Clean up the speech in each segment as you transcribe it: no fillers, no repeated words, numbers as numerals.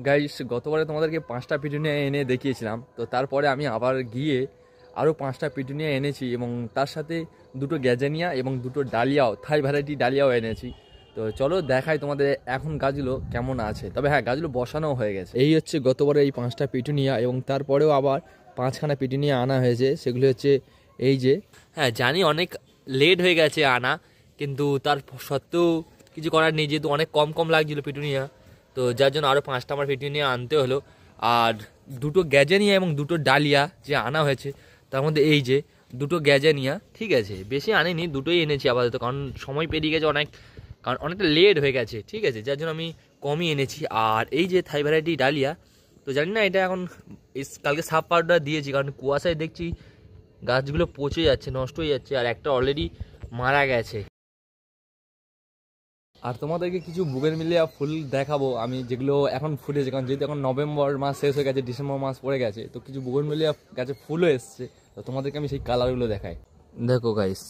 Guys গতবারে তোমাদেরকে 5টা পিটুনিয়া এনে দেখিয়েছিলাম, তো তারপরে আমি আবার গিয়ে আরও 5টা পিটুনিয়া এনেছি এবং তার সাথে 2টো গ্যাজেনিয়া এবং 2টো ডালিয়াও, থাই ভ্যারাইটি ডালিয়াও এনেছি। তো চলো দেখাই তোমাদের এখন গাছগুলো কেমন আছে। তবে হ্যাঁ, গাছগুলো বসানো হয়ে গেছে। এই হচ্ছে গতবারে এই 5টা পিটুনিয়া এবং তারপরেও আবার 5খানা পিটুনিয়া আনা হয়েছে। সেগুলো হচ্ছে এই যে, হ্যাঁ জানি অনেক লেট হয়ে গেছে আনা, কিন্তু তার সত্ত্বেও কিছু করার নেই, যেহেতু অনেক কম কম লাগছিলো পিটুনিয়া, তো যার জন্য আরও 5টা আমার পিটুনিয়া আনতে হলো। আর 2টো গ্যাজেনিয়া এবং 2টো ডালিয়া যে আনা হয়েছে, তার মধ্যে এই যে 2টো গ্যাজেনিয়া, ঠিক আছে, বেশি আনিনি, 2টোই এনেছি আপাতত, কারণ সময় পেরিয়ে গেছে অনেক, কারণ অনেকটা লেট হয়ে গেছে, ঠিক আছে, যার জন্য আমি কমই এনেছি। আর এই যে থাই ভ্যারাইটি ডালিয়া, তো জানি না এটা এখন কালকে সাব পাউডার দিয়েছি, কারণ কুয়াশায় দেখছি গাছগুলো পচে যাচ্ছে, নষ্ট হয়ে যাচ্ছে, আর একটা অলরেডি মারা গেছে। আর তোমাদেরকে কিছু বুগেনভিলিয়া ফুল দেখাবো আমি, যেগুলো এখন ফুটেছে, কারণ যেহেতু এখন নভেম্বর মাস শেষ হয়ে গেছে, ডিসেম্বর মাস পড়ে গেছে, তো কিছু বুগেনভিলিয়া গাছে ফুলও এসছে। তো তোমাদেরকে আমি সেই কালারগুলো দেখাই। দেখো গাইস,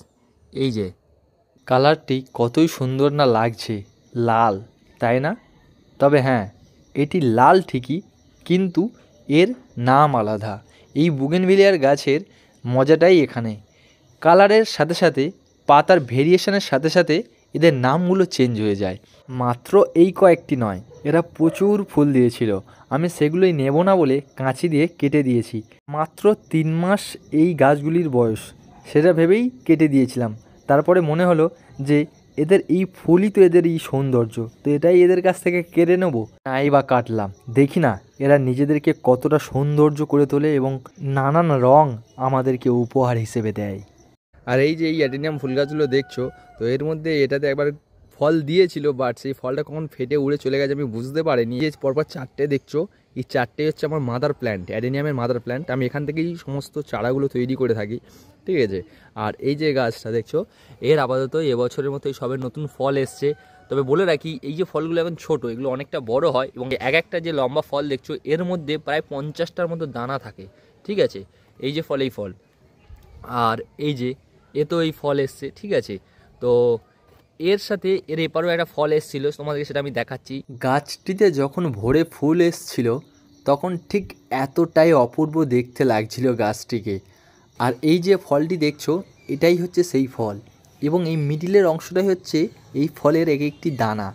এই যে কালারটি কতই সুন্দর না লাগছে, লাল, তাই না? তবে হ্যাঁ, এটি লাল ঠিকই, কিন্তু এর নাম আলাদা। এই বুগেনভিলিয়ার গাছের মজাটাই এখানে, কালারের সাথে সাথে, পাতার ভেরিয়েশনের সাথে সাথে এদের নামগুলো চেঞ্জ হয়ে যায়। মাত্র এই কয়েকটি নয়, এরা প্রচুর ফুল দিয়েছিল, আমি সেগুলোই নেব না বলে কাঁচি দিয়ে কেটে দিয়েছি। মাত্র 3 মাস এই গাছগুলির বয়স, সেটা ভেবেই কেটে দিয়েছিলাম। তারপরে মনে হলো যে এদের এই ফুলই তো এদের এই সৌন্দর্য, তো এটাই এদের কাছ থেকে কেড়ে নেবো, নাই বা কাটলাম। দেখি না এরা নিজেদেরকে কতটা সৌন্দর্য করে তোলে এবং নানান রং আমাদেরকে উপহার হিসেবে দেয়। আর এই যে এই অ্যাডেনিয়াম ফুল গাছগুলো দেখছো, তো এর মধ্যে এটাতে একবার ফল দিয়েছিল, বাট সেই ফলটা কখন ফেটে উড়ে চলে গেছে আমি বুঝতে পারিনি। এই পরপর 4টে দেখছো, এই 4টেই হচ্ছে আমার মাদার প্ল্যান্ট, অ্যাডেনিয়ামের মাদার প্ল্যান্ট। আমি এখান থেকেই সমস্ত চারাগুলো তৈরি করে থাকি, ঠিক আছে। আর এই যে গাছটা দেখছো, এর আপাতত এবছরের মতো সবে নতুন ফল এসছে। তবে বলে রাখি, এই যে ফলগুলো এখন ছোট, এগুলো অনেকটা বড় হয়, এবং এক একটা যে লম্বা ফল দেখছো, এর মধ্যে প্রায় 50টার মতো দানা থাকে, ঠিক আছে। এই যে ফল, এই ফল, আর এই যে এ তো এই ফল এসছে, ঠিক আছে। তো এর সাথে এর এপারেও একটা ফল এসেছিলো, তোমাদেরকে সেটা আমি দেখাচ্ছি। গাছটিতে যখন ভরে ফুল এসছিল, তখন ঠিক এতটাই অপূর্ব দেখতে লাগছিল গাছটিকে। আর এই যে ফলটি দেখছো, এটাই হচ্ছে সেই ফল, এবং এই মিডিলের অংশটাই হচ্ছে এই ফলের এক একটি দানা।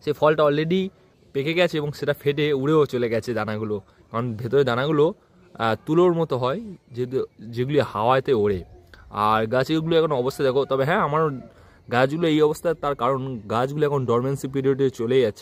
সেই ফলটা অলরেডি পেকে গেছে এবং সেটা ফেটে উড়েও চলে গেছে দানাগুলো, কারণ ভেতরে দানাগুলো তুলোর মতো হয়, যেগুলি হাওয়াতে ওড়ে। আর গাছগুলো এখন অবস্থা দেখো। তবে হ্যাঁ, আমার গাছগুলো এই অবস্থা, তার কারণ গাছগুলো এখন ডরমেন্সি পিরিয়ডে চলে যাচ্ছে,